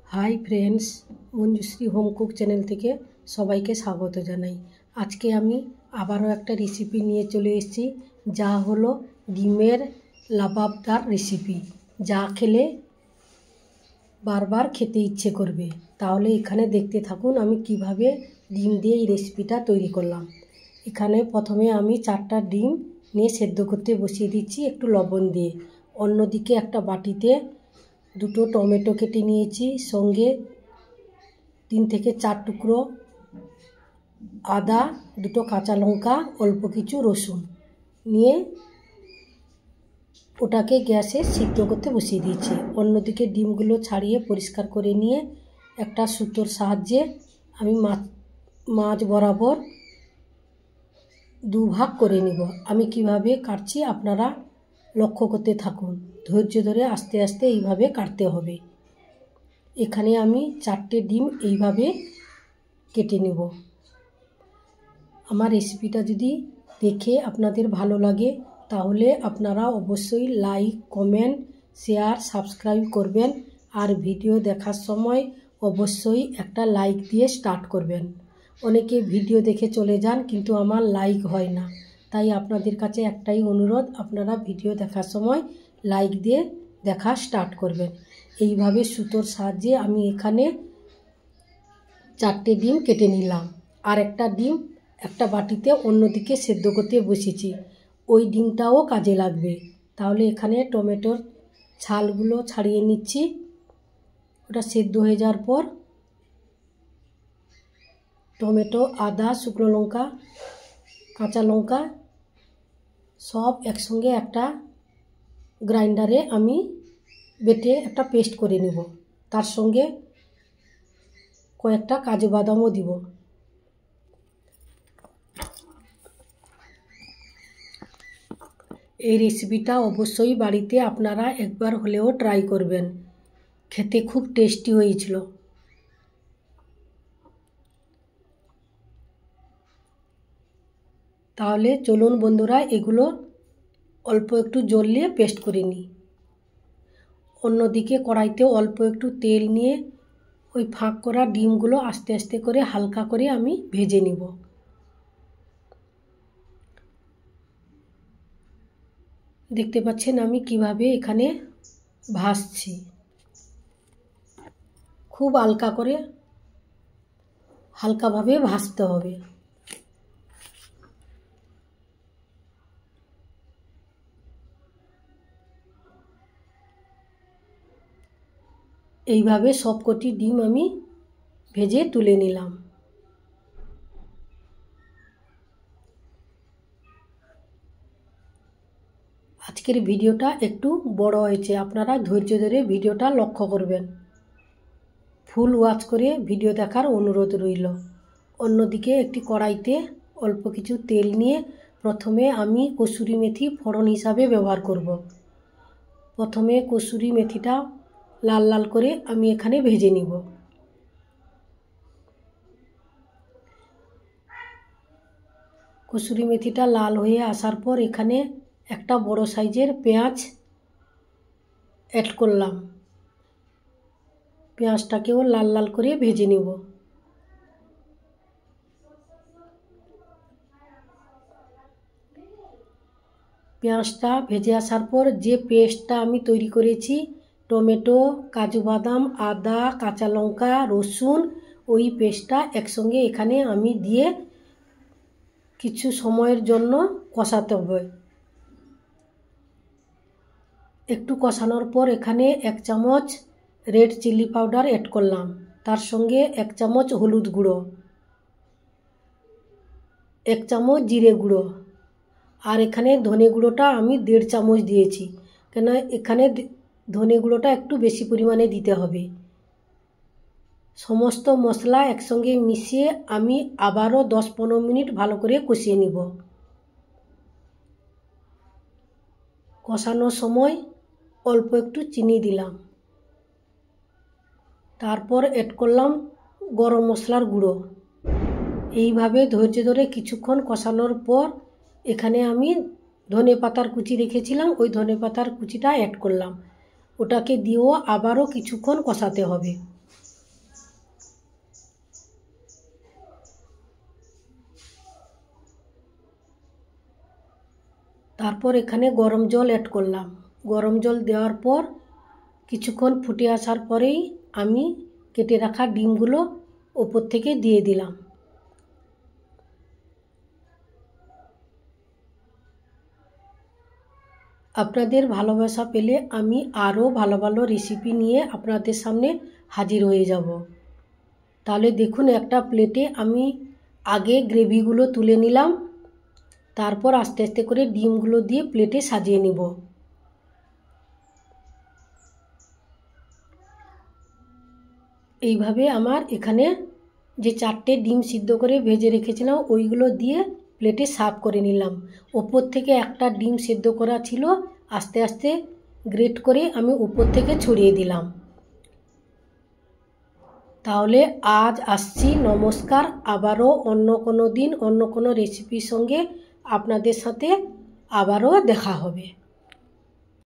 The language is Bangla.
Hi friends, Manjushree home cook channel থেকে সবাইকে স্বাগত জানাই। আজকে আমি আবারও একটা রেসিপি নিয়ে চলে এসেছি, যা হলো ডিমের লাবাবদার রেসিপি, যা খেলে বারবার খেতে ইচ্ছে করবে। তাহলে এখানে দেখতে থাকুন আমি কিভাবে ডিম দিয়ে এই রেসিপিটা তৈরি করলাম। এখানে প্রথমে আমি 4টা ডিম নিয়ে সেদ্ধ করতে বসিয়ে দিচ্ছি একটু লবণ দিয়ে। অন্যদিকে একটা বাটিতে 2টো টমেটো কেটে নিয়েছি, সঙ্গে 3 থেকে 4 টুকরো আদা, 2টো কাঁচা লঙ্কা, অল্প কিছু রসুন নিয়ে ওটাকে গ্যাসে সিদ্ধ করতে বসিয়ে দিয়েছি। অন্যদিকে ডিমগুলো ছাড়িয়ে পরিষ্কার করে নিয়ে একটা সুতোর সাহায্যে আমি মাছ বরাবর 2 ভাগ করে নিব। আমি কিভাবে কাটছি আপনারা লক্ষ্য করতে থাকুন, ধৈর্য ধরে আস্তে আস্তে এইভাবে কাটতে হবে। এখানে আমি 4টে ডিম এইভাবে কেটে নেব। আমার রেসিপিটা যদি দেখে আপনাদের ভালো লাগে তাহলে আপনারা অবশ্যই লাইক, কমেন্ট, শেয়ার, সাবস্ক্রাইব করবেন। আর ভিডিও দেখার সময় অবশ্যই একটা লাইক দিয়ে স্টার্ট করবেন। অনেকে ভিডিও দেখে চলে যান কিন্তু আমার লাইক হয় না, তাই আপনাদের কাছে একটাই অনুরোধ, আপনারা ভিডিও দেখার সময় লাইক দিয়ে দেখা স্টার্ট করবেন। এইভাবে সুতোর সাহায্যে আমি এখানে 4টে ডিম কেটে নিলাম। আর একটা ডিম একটা বাটিতে অন্যদিকে সেদ্ধ করতে বসেছি, ওই ডিমটাও কাজে লাগবে। তাহলে এখানে টমেটোর ছালগুলো ছাড়িয়ে নিচ্ছি। ওটা সেদ্ধ হয়ে যাওয়ার পর টমেটো, আদা, শুকনো লঙ্কা, কাঁচা লঙ্কা সব একসঙ্গে একটা গ্রাইন্ডারে আমি বেটে একটা পেস্ট করে নেব। তার সঙ্গে কয়েকটা কাজু বাদামও দিব। এই রেসিপিটা অবশ্যই বাড়িতে আপনারা একবার হলেও ট্রাই করবেন, খেতে খুব টেস্টি হয়েছিল। তাহলে চলুন বন্ধুরা, এগুলো অল্প একটু জল দিয়ে পেস্ট করে নিই। অন্যদিকে কড়াইতে অল্প একটু তেল নিয়ে ওই ফাঁক করা ডিমগুলো আস্তে আস্তে করে হালকা করে আমি ভেজে নিব। দেখতে পাচ্ছেন আমি কিভাবে এখানে ভাজছি। খুব হালকাভাবে ভাজতে হবে। এইভাবে সবকটি ডিম আমি ভেজে তুলে নিলাম। আজকের ভিডিওটা একটু বড় হয়েছে, আপনারা ধৈর্য ধরে ভিডিওটা লক্ষ্য করবেন। ফুল ওয়াচ করে ভিডিও দেখার অনুরোধ রইল। অন্যদিকে একটি কড়াইতে অল্প কিছু তেল নিয়ে প্রথমে আমি কসুরি মেথি ফোড়ন হিসাবে ব্যবহার করব। প্রথমে কসুরি মেথিটা লাল লাল করে আমি এখানে ভেজে নিব। কসুরি মেথিটা লাল হয়ে আসার পর এখানে একটা বড় সাইজের পেঁয়াজ অ্যাড করলাম। পেঁয়াজটাকেও লাল লাল করে ভেজে নিব। পেঁয়াজটা ভেজে আসার পর যে পেস্টটা আমি তৈরি করেছি, টমেটো, কাজু বাদাম, আদা, কাঁচা লঙ্কা, রসুন, ওই পেস্টটা একসঙ্গে এখানে আমি দিয়ে কিছু সময়ের জন্য কষাতে হবে। একটু কষানোর পর এখানে 1 চামচ রেড চিলি পাউডার অ্যাড করলাম। তার সঙ্গে 1 চামচ হলুদ গুঁড়ো, 1 চামচ জিরে গুঁড়ো, আর এখানে ধনে গুঁড়োটা আমি 1.5 চামচ দিয়েছি, কেন এখানে ধনে গুঁড়োটা একটু বেশি পরিমাণে দিতে হবে। সমস্ত মশলা একসঙ্গে মিশিয়ে আমি আবারও 10-15 মিনিট ভালো করে কষিয়ে নিব। কষানোর সময় অল্প একটু চিনি দিলাম। তারপর অ্যাড করলাম গরম মশলার গুঁড়ো। এইভাবে ধৈর্য ধরে কিছুক্ষণ কষানোর পর এখানে আমি ধনে পাতার কুচি রেখেছিলাম, ওই ধনে পাতার কুচিটা অ্যাড করলাম। ওটাকে দিয়েও আবারও কিছুক্ষণ কষাতে হবে। তারপর এখানে গরম জল অ্যাড করলাম। গরম জল দেওয়ার পর কিছুক্ষণ ফুটে আসার পরেই আমি কেটে রাখা ডিমগুলো ওপর থেকে দিয়ে দিলাম। আপনাদের ভালোবাসা পেলে আমি আরও ভালো ভালো রেসিপি নিয়ে আপনাদের সামনে হাজির হয়ে যাব। তাহলে দেখুন একটা প্লেটে আমি আগে গ্রেভিগুলো তুলে নিলাম, তারপর আস্তে আস্তে করে ডিমগুলো দিয়ে প্লেটে সাজিয়ে নিব। এইভাবে আমার এখানে যে 4টে ডিম সিদ্ধ করে ভেজে রেখেছিলাম ওইগুলো দিয়ে প্লেটে সার্ভ করে নিলাম। ওপর থেকে একটা ডিম সিদ্ধ করা ছিল, আস্তে আস্তে গ্রেট করে আমি উপর থেকে ছড়িয়ে দিলাম। তাহলে আজ আসছি, নমস্কার। আবারও অন্য কোনো দিন অন্য কোনো রেসিপির সঙ্গে আপনাদের সাথে আবারও দেখা হবে।